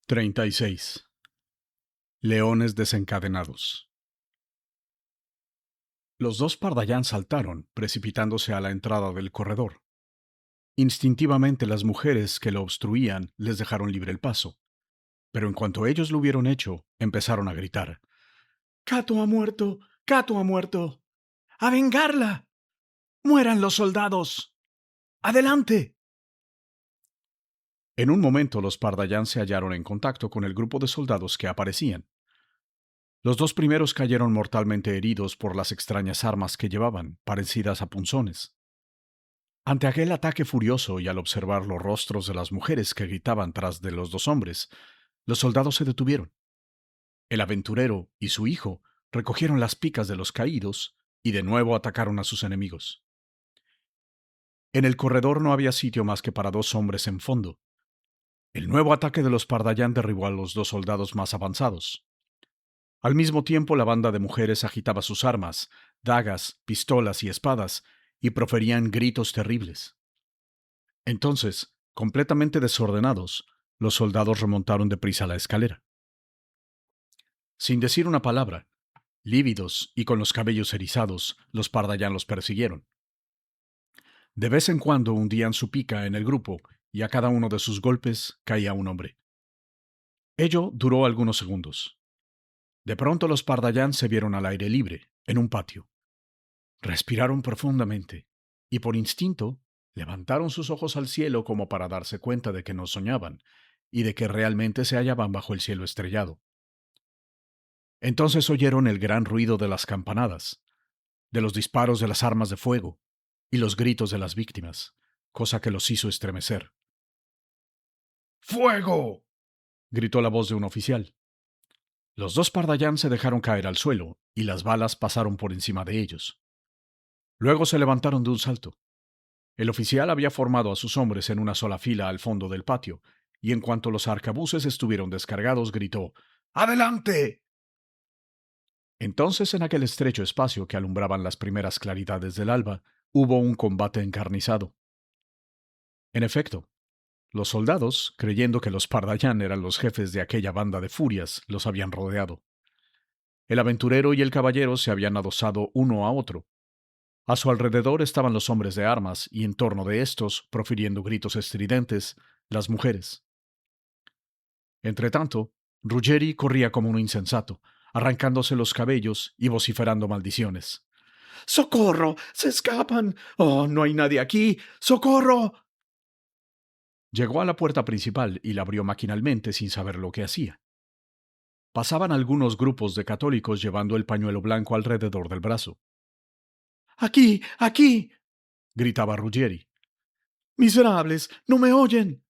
36. Leones desencadenados. Los dos Pardayán saltaron, precipitándose a la entrada del corredor. Instintivamente las mujeres que lo obstruían les dejaron libre el paso, pero en cuanto ellos lo hubieron hecho, empezaron a gritar: «¡Cato ha muerto! ¡Cato ha muerto! ¡A vengarla! ¡Mueran los soldados! ¡Adelante!». En un momento los Pardayán se hallaron en contacto con el grupo de soldados que aparecían. Los dos primeros cayeron mortalmente heridos por las extrañas armas que llevaban, parecidas a punzones. Ante aquel ataque furioso y al observar los rostros de las mujeres que gritaban tras de los dos hombres, los soldados se detuvieron. El aventurero y su hijo recogieron las picas de los caídos y de nuevo atacaron a sus enemigos. En el corredor no había sitio más que para dos hombres en fondo. El nuevo ataque de los Pardayán derribó a los dos soldados más avanzados. Al mismo tiempo, la banda de mujeres agitaba sus armas, dagas, pistolas y espadas, y proferían gritos terribles. Entonces, completamente desordenados, los soldados remontaron deprisa la escalera. Sin decir una palabra, lívidos y con los cabellos erizados, los Pardayán los persiguieron. De vez en cuando hundían su pica en el grupo, y a cada uno de sus golpes caía un hombre. Ello duró algunos segundos. De pronto los Pardayán se vieron al aire libre, en un patio. Respiraron profundamente, y por instinto levantaron sus ojos al cielo como para darse cuenta de que no soñaban, y de que realmente se hallaban bajo el cielo estrellado. Entonces oyeron el gran ruido de las campanadas, de los disparos de las armas de fuego, y los gritos de las víctimas, cosa que los hizo estremecer. ¡Fuego!, gritó la voz de un oficial. Los dos Pardayán se dejaron caer al suelo, y las balas pasaron por encima de ellos. Luego se levantaron de un salto. El oficial había formado a sus hombres en una sola fila al fondo del patio, y en cuanto los arcabuces estuvieron descargados, gritó: «¡Adelante!». Entonces, en aquel estrecho espacio que alumbraban las primeras claridades del alba, hubo un combate encarnizado. En efecto, los soldados, creyendo que los Pardayán eran los jefes de aquella banda de furias, los habían rodeado. El aventurero y el caballero se habían adosado uno a otro. A su alrededor estaban los hombres de armas y en torno de estos, profiriendo gritos estridentes, las mujeres. Entretanto, Ruggeri corría como un insensato, arrancándose los cabellos y vociferando maldiciones. «¡Socorro! ¡Se escapan! ¡Oh, no hay nadie aquí! ¡Socorro!». Llegó a la puerta principal y la abrió maquinalmente sin saber lo que hacía. Pasaban algunos grupos de católicos llevando el pañuelo blanco alrededor del brazo. «¡Aquí! ¡Aquí!», gritaba Ruggeri. «¡Miserables! ¡No me oyen!».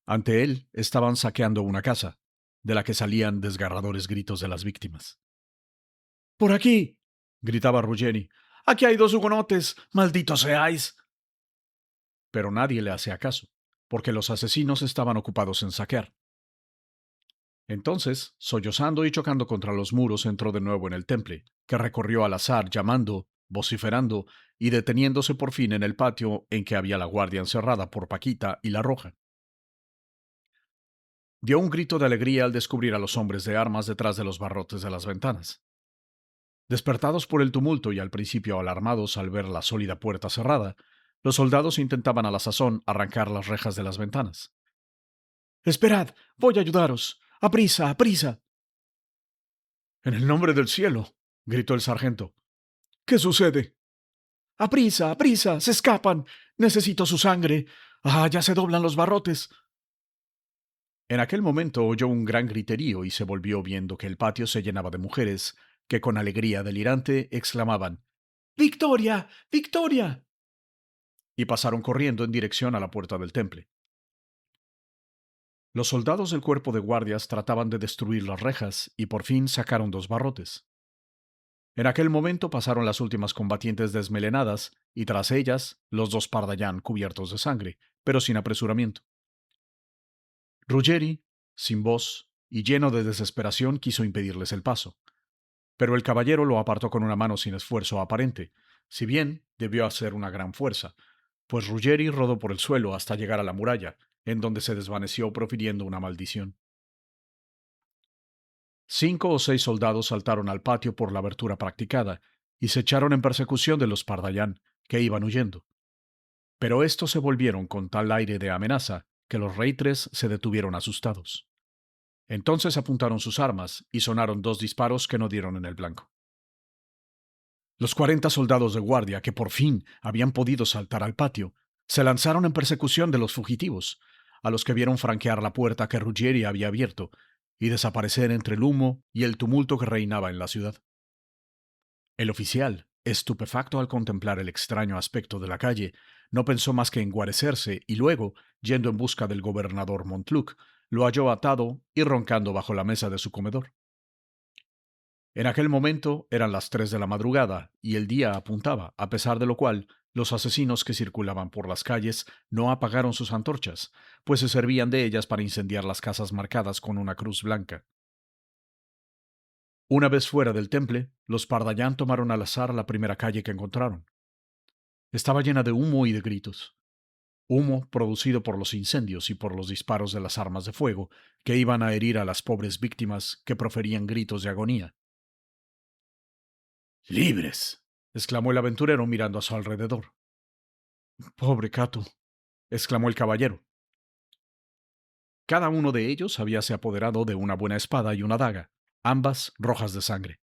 Ante él estaban saqueando una casa, de la que salían desgarradores gritos de las víctimas. «¡Por aquí!», gritaba Ruggeri. «¡Aquí hay dos hugonotes! ¡Malditos seáis!». Pero nadie le hacía caso, porque los asesinos estaban ocupados en saquear. Entonces, sollozando y chocando contra los muros, entró de nuevo en el temple, que recorrió al azar, llamando, vociferando y deteniéndose por fin en el patio en que había la guardia encerrada por Paquita y la Roja. Dio un grito de alegría al descubrir a los hombres de armas detrás de los barrotes de las ventanas. Despertados por el tumulto y al principio alarmados al ver la sólida puerta cerrada, los soldados intentaban a la sazón arrancar las rejas de las ventanas. «¡Esperad! ¡Voy a ayudaros! ¡Aprisa, aprisa!». «En el nombre del cielo», gritó el sargento. «¿Qué sucede?». «¡Aprisa, aprisa! ¡Se escapan! Necesito su sangre. ¡Ah, ya se doblan los barrotes!». En aquel momento oyó un gran griterío y se volvió viendo que el patio se llenaba de mujeres que con alegría delirante exclamaban: «¡Victoria! ¡Victoria!». Y pasaron corriendo en dirección a la puerta del temple. Los soldados del cuerpo de guardias trataban de destruir las rejas y por fin sacaron dos barrotes. En aquel momento pasaron las últimas combatientes desmelenadas y tras ellas los dos Pardayán cubiertos de sangre, pero sin apresuramiento. Ruggeri, sin voz y lleno de desesperación, quiso impedirles el paso, pero el caballero lo apartó con una mano sin esfuerzo aparente, si bien debió hacer una gran fuerza, pues Ruggeri rodó por el suelo hasta llegar a la muralla, en donde se desvaneció profiriendo una maldición. 5 o 6 soldados saltaron al patio por la abertura practicada y se echaron en persecución de los Pardayán, que iban huyendo. Pero estos se volvieron con tal aire de amenaza que los reitres se detuvieron asustados. Entonces apuntaron sus armas y sonaron 2 disparos que no dieron en el blanco. Los 40 soldados de guardia, que por fin habían podido saltar al patio, se lanzaron en persecución de los fugitivos, a los que vieron franquear la puerta que Ruggieri había abierto y desaparecer entre el humo y el tumulto que reinaba en la ciudad. El oficial, estupefacto al contemplar el extraño aspecto de la calle, no pensó más que en guarecerse y luego, yendo en busca del gobernador Montluc, lo halló atado y roncando bajo la mesa de su comedor. En aquel momento eran las 3 de la madrugada y el día apuntaba, a pesar de lo cual los asesinos que circulaban por las calles no apagaron sus antorchas, pues se servían de ellas para incendiar las casas marcadas con una cruz blanca. Una vez fuera del temple, los Pardayán tomaron al azar la primera calle que encontraron. Estaba llena de humo y de gritos. Humo producido por los incendios y por los disparos de las armas de fuego que iban a herir a las pobres víctimas que proferían gritos de agonía. ¡Libres! Exclamó el aventurero mirando a su alrededor. Pobre Cato, exclamó el caballero. Cada uno de ellos habíase apoderado de una buena espada y una daga, ambas rojas de sangre.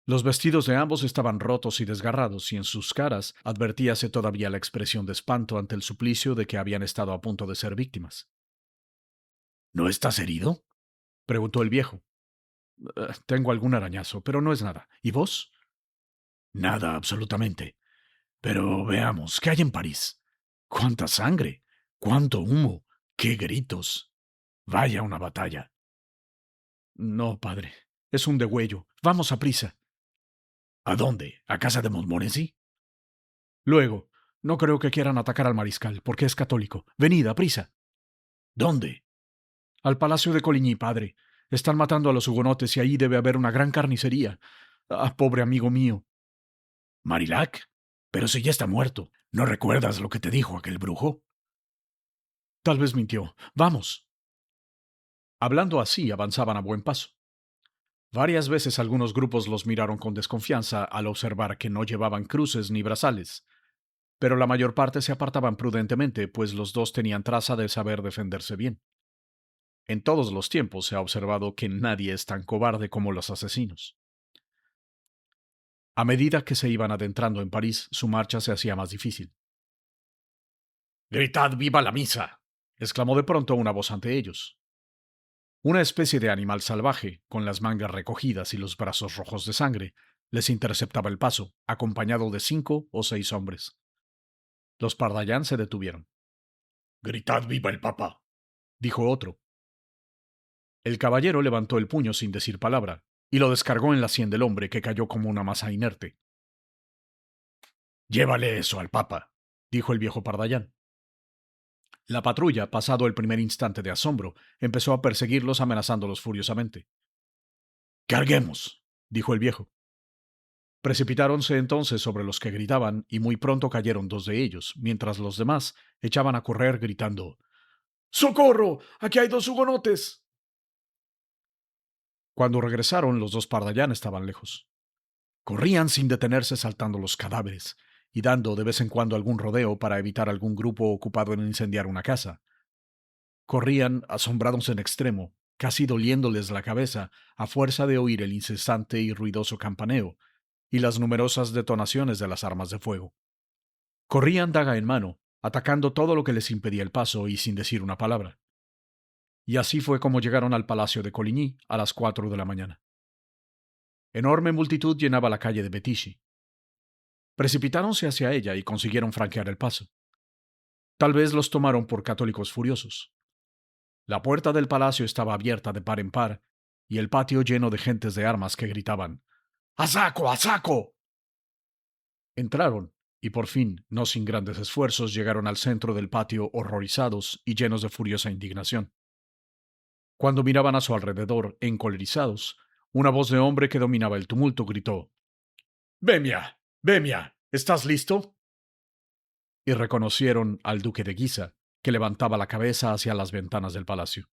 Los vestidos de ambos estaban rotos y desgarrados, y en sus caras advertíase todavía la expresión de espanto ante el suplicio de que habían estado a punto de ser víctimas. ¿No estás herido?, preguntó el viejo. Tengo algún arañazo, pero no es nada. ¿Y vos? Nada, absolutamente. Pero veamos, ¿qué hay en París? ¡Cuánta sangre! ¡Cuánto humo! ¡Qué gritos! Vaya una batalla. No, padre. Es un degüello. Vamos a prisa. ¿A dónde? ¿A casa de Montmorency? Luego. No creo que quieran atacar al mariscal, porque es católico. Venid, a prisa. ¿Dónde? Al palacio de Coligny, padre. Están matando a los hugonotes y ahí debe haber una gran carnicería. Ah, pobre amigo mío. ¿Marillac? Pero si ya está muerto. ¿No recuerdas lo que te dijo aquel brujo? Tal vez mintió. Vamos. Hablando así, avanzaban a buen paso. Varias veces algunos grupos los miraron con desconfianza al observar que no llevaban cruces ni brazales, pero la mayor parte se apartaban prudentemente, pues los dos tenían traza de saber defenderse bien. En todos los tiempos se ha observado que nadie es tan cobarde como los asesinos. A medida que se iban adentrando en París, su marcha se hacía más difícil. ¡Gritad viva la misa!, exclamó de pronto una voz ante ellos. Una especie de animal salvaje, con las mangas recogidas y los brazos rojos de sangre, les interceptaba el paso, acompañado de 5 o 6 hombres. Los Pardayán se detuvieron. «¡Gritad viva el Papa!», dijo otro. El caballero levantó el puño sin decir palabra, y lo descargó en la sien del hombre, que cayó como una masa inerte. «Llévale eso al Papa», dijo el viejo Pardayán. La patrulla, pasado el primer instante de asombro, empezó a perseguirlos amenazándolos furiosamente. «Carguemos», dijo el viejo. Precipitáronse entonces sobre los que gritaban y muy pronto cayeron 2 de ellos, mientras los demás echaban a correr gritando «¡Socorro! ¡Aquí hay 2 hugonotes!». Cuando regresaron, los 2 Pardayán estaban lejos. Corrían sin detenerse saltando los cadáveres y dando de vez en cuando algún rodeo para evitar algún grupo ocupado en incendiar una casa. Corrían asombrados en extremo, casi doliéndoles la cabeza a fuerza de oír el incesante y ruidoso campaneo y las numerosas detonaciones de las armas de fuego. Corrían daga en mano, atacando todo lo que les impedía el paso y sin decir una palabra. Y así fue como llegaron al palacio de Coligny a las 4 de la mañana. Enorme multitud llenaba la calle de Bettichy. Precipitáronse hacia ella y consiguieron franquear el paso. Tal vez los tomaron por católicos furiosos. La puerta del palacio estaba abierta de par en par, y el patio lleno de gentes de armas que gritaban «¡A saco! ¡A saco!». Entraron, y por fin, no sin grandes esfuerzos, llegaron al centro del patio horrorizados y llenos de furiosa indignación. Cuando miraban a su alrededor, encolerizados, una voz de hombre que dominaba el tumulto gritó «¡Bemia! ¡Bemia! ¿Estás listo?». Y reconocieron al duque de Guisa, que levantaba la cabeza hacia las ventanas del palacio.